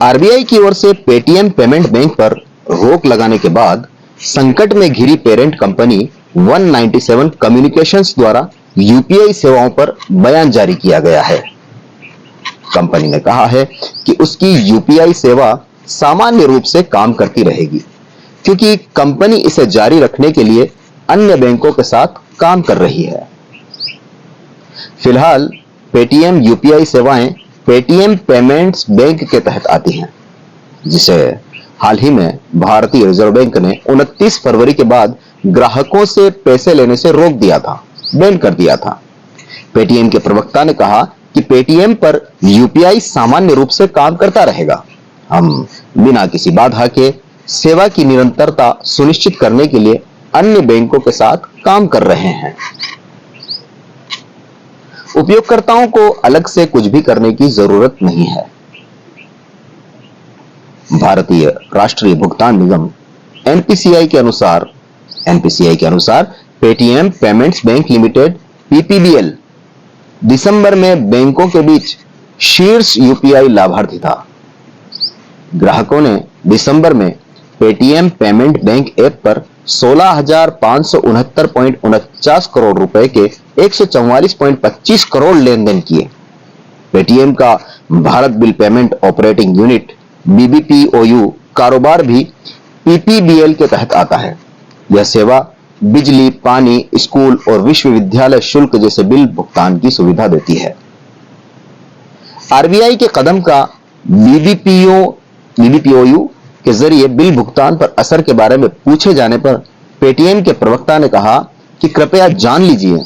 RBI की ओर से Paytm payment bank पर रोक लगाने के बाद संकट में घिरी पेरेंट कंपनी 197 कम्युनिकेशंस द्वारा यूपीआई सेवाओं पर बयान जारी किया गया है। कंपनी ने कहा है कि उसकी यूपीआई सेवा सामान्य रूप से काम करती रहेगी, क्योंकि कंपनी इसे जारी रखने के लिए अन्य बैंकों के साथ काम कर रही है। फिलहाल पेटीएम यूपीआई सेवाएं पेटीएम पेमेंट्स बैंक के तहत आती हैं, जिसे हाल ही में भारतीय रिजर्व बैंक ने 29 फरवरी के बाद ग्राहकों से पैसे लेने से रोक दिया था, बैन कर दिया था। पेटीएम के प्रवक्ता ने कहा कि पेटीएम पर यूपीआई सामान्य रूप से काम करता रहेगा। हम बिना किसी बाधा के सेवा की निरंतरता सुनिश्चित करने के लिए अन्य बैंकों के साथ काम कर रहे हैं। उपयोगकर्ताओं को अलग से कुछ भी करने की जरूरत नहीं है। भारतीय राष्ट्रीय भुगतान निगम एनपीसीआई के अनुसार Paytm payments bank limited PPBL दिसंबर में बैंकों के बीच शीर्ष यूपीआई लाभार्थी था। ग्राहकों ने दिसंबर में पेटीएम पेमेंट बैंक ऐप पर 16,569.49 करोड़ रुपए के 144.25 करोड़ लेन देन किए। पेटीएम का Bharat bill payment operating unit BBPOU कारोबार भी पीपीबीएल के तहत आता है। यह सेवा बिजली, पानी, स्कूल और विश्वविद्यालय शुल्क जैसे बिल भुगतान की सुविधा देती है। आरबीआई के कदम का बीबीपीओयू के जरिए बिल भुगतान पर असर के बारे में पूछे जाने पर पेटीएम के प्रवक्ता ने कहा कि कृपया जान लीजिए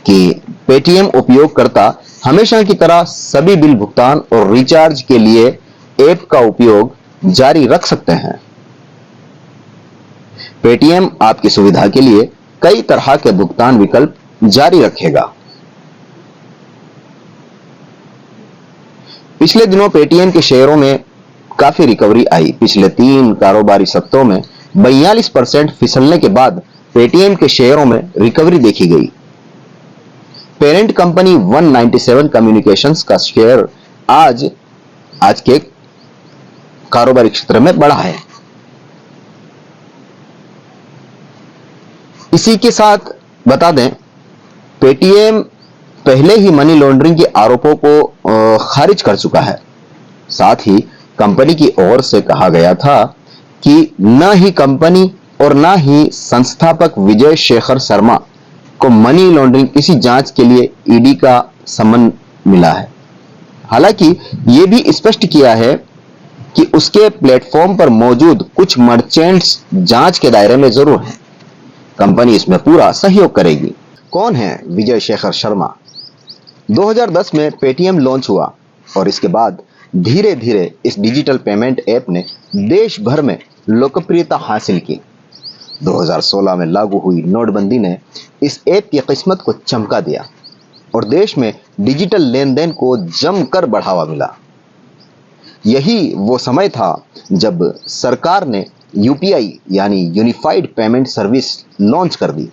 कि पेटीएम उपयोगकर्ता हमेशा की तरह सभी बिल भुगतान और रिचार्ज के लिए ऐप का उपयोग जारी रख सकते हैं। पेटीएम आपकी सुविधा के लिए कई तरह के भुगतान विकल्प जारी रखेगा। पिछले दिनों पेटीएम के शेयरों में काफी रिकवरी आई। पिछले 3 कारोबारी सप्ताहों में 42% फिसलने के बाद पेटीएम के शेयरों में रिकवरी देखी गई। पेरेंट कंपनी 197 कम्युनिकेशंस का शेयर आज के कारोबारी क्षेत्र में बढ़ा है। इसी के साथ बता दें, पेटीएम पहले ही मनी लॉन्ड्रिंग के आरोपों को खारिज कर चुका है। साथ ही कंपनी की ओर से कहा गया था कि न ही कंपनी और न ही संस्थापक विजय शेखर शर्मा को मनी लॉन्ड्रिंग किसी जांच के लिए ईडी का समन मिला है। हालांकि यह भी स्पष्ट किया है कि उसके प्लेटफॉर्म पर मौजूद कुछ मर्चेंट्स जांच के दायरे में जरूर हैं। कंपनी इसमें पूरा सहयोग करेगी। कौन है विजय शेखर शर्मा? 2010 में पेटीएम लॉन्च हुआ और इसके बाद धीरे धीरे इस डिजिटल पेमेंट ऐप ने देश भर में लोकप्रियता हासिल की। 2016 में लागू हुई नोटबंदी ने इस ऐप की किस्मत को चमका दिया और देश में डिजिटल लेन देन को जमकर बढ़ावा मिला। यही वो समय था जब सरकार ने यूपीआई यानी यूनिफाइड पेमेंट सर्विस लॉन्च कर दी।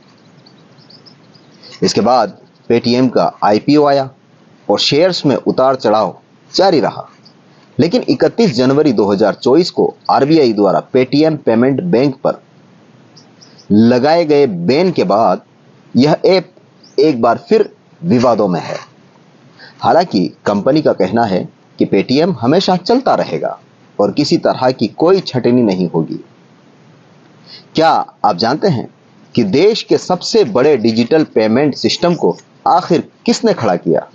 इसके बाद पेटीएम का आईपीओ आया और शेयर्स में उतार चढ़ाव जारी रहा। लेकिन 31 जनवरी 2024 को आरबीआई द्वारा पेटीएम पेमेंट बैंक पर लगाए गए बैन के बाद यह ऐप एक बार फिर विवादों में है। हालांकि कंपनी का कहना है कि पेटीएम हमेशा चलता रहेगा और किसी तरह की कोई छटनी नहीं होगी। क्या आप जानते हैं कि देश के सबसे बड़े डिजिटल पेमेंट सिस्टम को आखिर किसने खड़ा किया?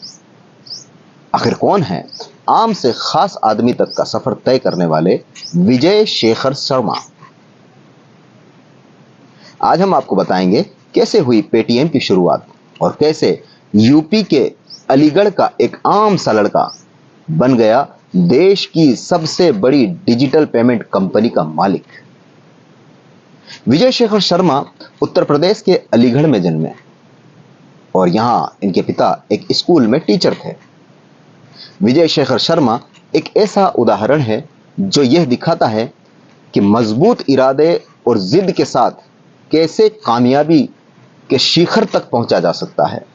आखिर कौन है आम से खास आदमी तक का सफर तय करने वाले विजय शेखर शर्मा? आज हम आपको बताएंगे कैसे हुई पेटीएम की शुरुआत और कैसे यूपी के अलीगढ़ का एक आम सा लड़का बन गया देश की सबसे बड़ी डिजिटल पेमेंट कंपनी का मालिक। विजय शेखर शर्मा उत्तर प्रदेश के अलीगढ़ में जन्मे और यहां इनके पिता एक स्कूल में टीचर थे। विजय शेखर शर्मा एक ऐसा उदाहरण है जो यह दिखाता है कि मजबूत इरादे और जिद के साथ कैसे कामयाबी के शिखर तक पहुंचा जा सकता है।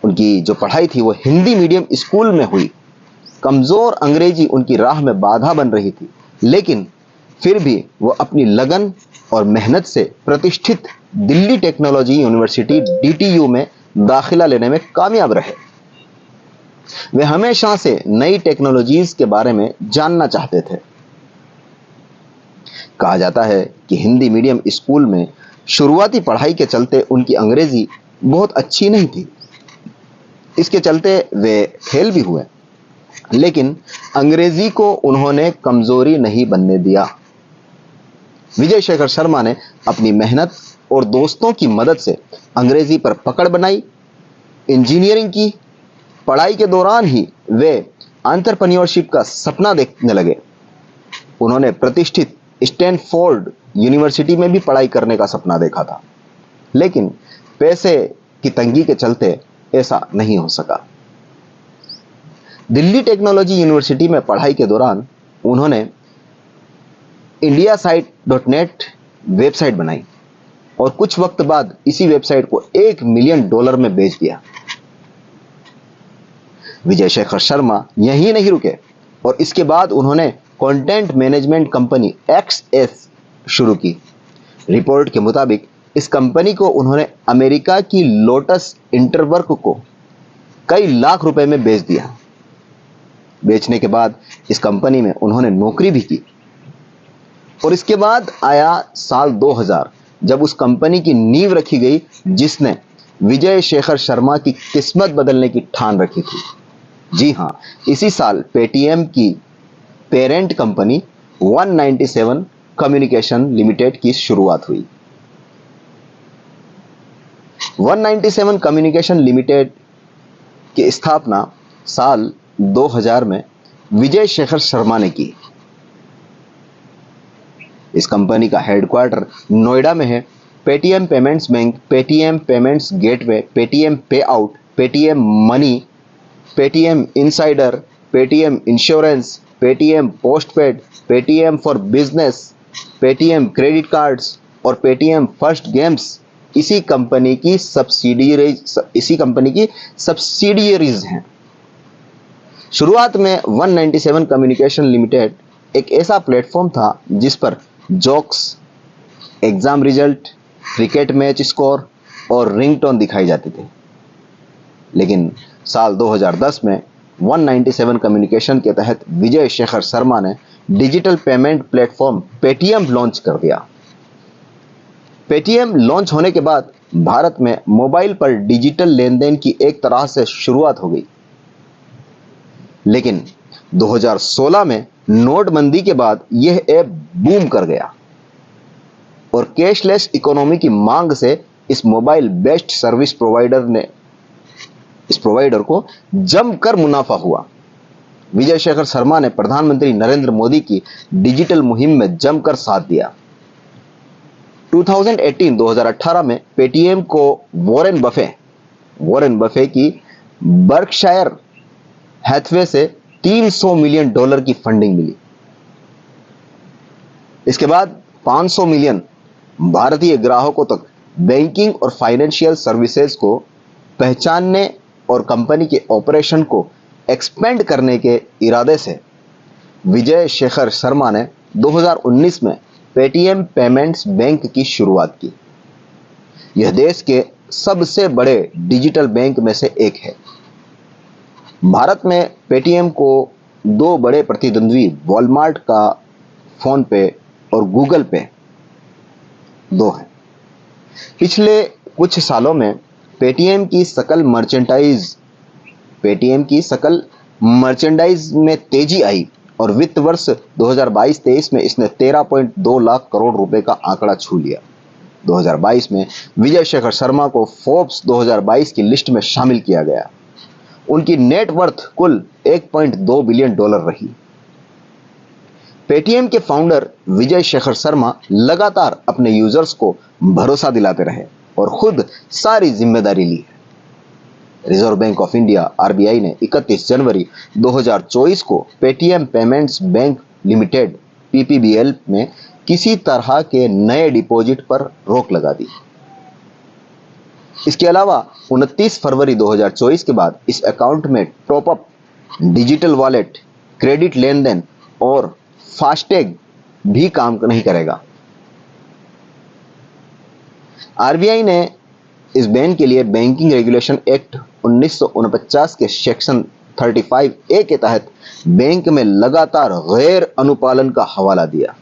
उनकी जो पढ़ाई थी वो हिंदी मीडियम स्कूल में हुई कमजोर अंग्रेजी उनकी राह में बाधा बन रही थी, लेकिन फिर भी वो अपनी लगन और मेहनत से प्रतिष्ठित दिल्ली टेक्नोलॉजी यूनिवर्सिटी डीटीयू में दाखिला लेने में कामयाब रहे। वे हमेशा से नई टेक्नोलॉजीज के बारे में जानना चाहते थे। कहा जाता है कि हिंदी मीडियम स्कूल में शुरुआती पढ़ाई के चलते उनकी अंग्रेजी बहुत अच्छी नहीं थी। इसके चलते वे फेल भी हुए, लेकिन अंग्रेजी को उन्होंने कमजोरी नहीं बनने दिया। विजय शेखर शर्मा ने अपनी मेहनत और दोस्तों की मदद से अंग्रेजी पर पकड़ बनाई, इंजीनियरिंग की। पढ़ाई के दौरान ही वे एंटरप्रेन्योरशिप का सपना देखने लगे। उन्होंने प्रतिष्ठित स्टैनफोर्ड यूनिवर्सिटी में भी पढ़ाई करने का सपना देखा था, लेकिन पैसे की तंगी के चलते ऐसा नहीं हो सका। दिल्ली टेक्नोलॉजी यूनिवर्सिटी में पढ़ाई के दौरान उन्होंने indiasite.net वेबसाइट बनाई और कुछ वक्त बाद इसी वेबसाइट को $1 मिलियन में बेच दिया। विजय शेखर शर्मा यहीं नहीं रुके और इसके बाद उन्होंने कंटेंट मैनेजमेंट कंपनी XS शुरू की। रिपोर्ट के मुताबिक इस कंपनी को उन्होंने अमेरिका की लोटस इंटरवर्क को कई लाख रुपए में बेच दिया। बेचने के बाद इस कंपनी में उन्होंने नौकरी भी की और इसके बाद आया साल 2000, जब उस कंपनी की नींव रखी गई जिसने विजय शेखर शर्मा की किस्मत बदलने की ठान रखी थी। जी हां, इसी साल पेटीएम की पेरेंट कंपनी 197 कम्युनिकेशन लिमिटेड की शुरुआत हुई। 197 कम्युनिकेशन लिमिटेड की स्थापना साल 2000 में विजय शेखर शर्मा ने की। इस कंपनी का हेडक्वार्टर नोएडा में है। Paytm payments bank, Paytm payments gateway, Paytm payout, Paytm money, Paytm insider, Paytm insurance, Paytm postpaid, Paytm for business, Paytm credit cards और पेटीएम फर्स्ट गेम्स इसी कंपनी की सब्सिडियरीज हैं। शुरुआत में 197 कम्युनिकेशन लिमिटेड एक ऐसा प्लेटफॉर्म था जिस पर jokes, exam result, cricket match score और रिंगटोन दिखाई जाते थे। लेकिन साल 2010 में 197 कम्युनिकेशन के तहत विजय शेखर शर्मा ने digital payment platform Paytm launch कर दिया। पेटीएम लॉन्च होने के बाद भारत में मोबाइल पर डिजिटल लेन देन की एक तरह से शुरुआत हो गई। लेकिन 2016 में नोटबंदी के बाद यह ऐप बूम कर गया और कैशलेस इकोनॉमी की मांग से इस मोबाइल बेस्ड सर्विस प्रोवाइडर को जमकर मुनाफा हुआ। विजय शेखर शर्मा ने प्रधानमंत्री नरेंद्र मोदी की डिजिटल मुहिम में जमकर साथ दिया। 2018 में पेटीएम को वॉरेन बफे की बर्कशायर हैथवे से $300 मिलियन की फंडिंग मिली। इसके बाद 500 मिलियन भारतीय ग्राहकों तक बैंकिंग और फाइनेंशियल सर्विसेज को पहचानने और कंपनी के ऑपरेशन को एक्सपेंड करने के इरादे से विजय शेखर शर्मा ने 2019 में पेटीएम पेमेंट्स बैंक की शुरुआत की। यह देश के सबसे बड़े डिजिटल बैंक में से एक है। भारत में पेटीएम को दो बड़े प्रतिद्वंद्वी वॉलमार्ट का फोन पे और गूगल पे दो हैं। पिछले कुछ सालों में पेटीएम की सकल मर्चेंडाइज में तेजी आई और वित्त वर्ष 2022-23 में इसने 13.2 लाख करोड़ रुपए का आंकड़ा छू लिया। 2022 में विजय शेखर शर्मा को फोर्ब्स 2022 की लिस्ट में शामिल किया गया। उनकी नेट वर्थ कुल $1.2 बिलियन रही। पेटीएम के फाउंडर विजय शेखर शर्मा लगातार अपने यूजर्स को भरोसा दिलाते रहे और खुद सारी जिम्मेदारी ली है। Reserve bank of India RBI ने 31 जनवरी 2024 को Paytm payments bank limited PPBL में किसी तरह के नए डिपॉजिट पर रोक लगा दी। इसके अलावा 29 फरवरी 2024 के बाद इस अकाउंट में टॉपअप डिजिटल वॉलेट, क्रेडिट लेन देन और फास्टैग भी काम नहीं करेगा। आरबीआई ने इस बैन के लिए बैंकिंग रेगुलेशन एक्ट 1949 के सेक्शन 35A के तहत बैंक में लगातार गैर अनुपालन का हवाला दिया।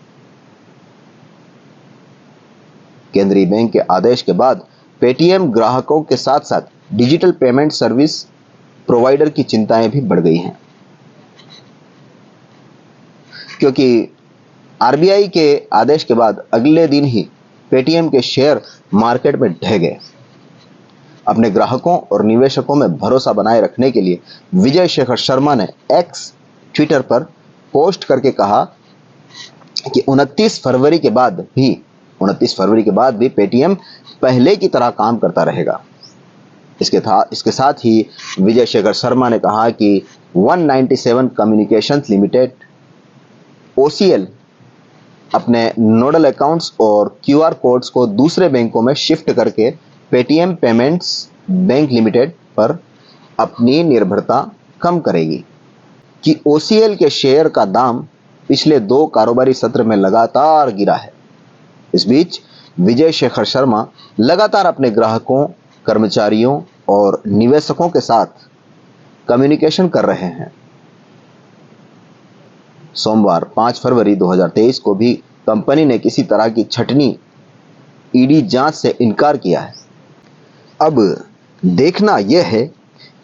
केंद्रीय बैंक के आदेश के बाद पेटीएम ग्राहकों के साथ साथ डिजिटल पेमेंट सर्विस प्रोवाइडर की चिंताएं भी बढ़ गई हैं, क्योंकि आरबीआई के आदेश के बाद अगले दिन ही पेटीएम के शेयर मार्केट में ढह गए। अपने ग्राहकों और निवेशकों में भरोसा बनाए रखने के लिए विजय शेखर शर्मा ने एक्स ट्विटर पर पोस्ट करके कहा कि 29 फरवरी के बाद भी पेटीएम पहले की तरह काम करता रहेगा। इसके साथ ही विजय शेखर शर्मा ने कहा कि 197 कम्युनिकेशंस लिमिटेड OCL अपने नोडल अकाउंट्स और QR कोड्स को दूसरे बैंकों में शिफ्ट करके पेटीएम पेमेंट्स बैंक लिमिटेड पर अपनी निर्भरता कम करेगी। कि OCL के शेयर का दाम पिछले 2 कारोबारी सत्र में लगातार गिरा है। इस बीच विजय शेखर शर्मा लगातार अपने ग्राहकों, कर्मचारियों और निवेशकों के साथ कम्युनिकेशन कर रहे हैं। सोमवार 5 फरवरी 2023 को भी कंपनी ने किसी तरह की छटनी ईडी जांच से इनकार किया है। अब देखना यह है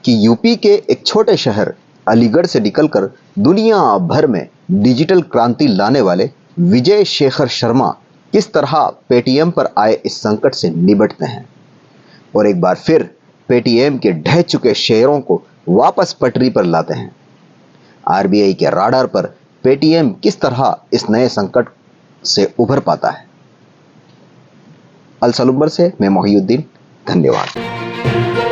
कि यूपी के एक छोटे शहर अलीगढ़ से निकलकर दुनिया भर में डिजिटल क्रांति लाने वाले विजय शेखर शर्मा किस तरह पेटीएम पर आए इस संकट से निपटते हैं और एक बार फिर पेटीएम के ढह चुके शेयरों को वापस पटरी पर लाते हैं। आरबीआई के राडार पर पेटीएम किस तरह इस नए संकट से उभर पाता है। अल सलूम्बर से मैं मोहिउद्दीन, धन्यवाद।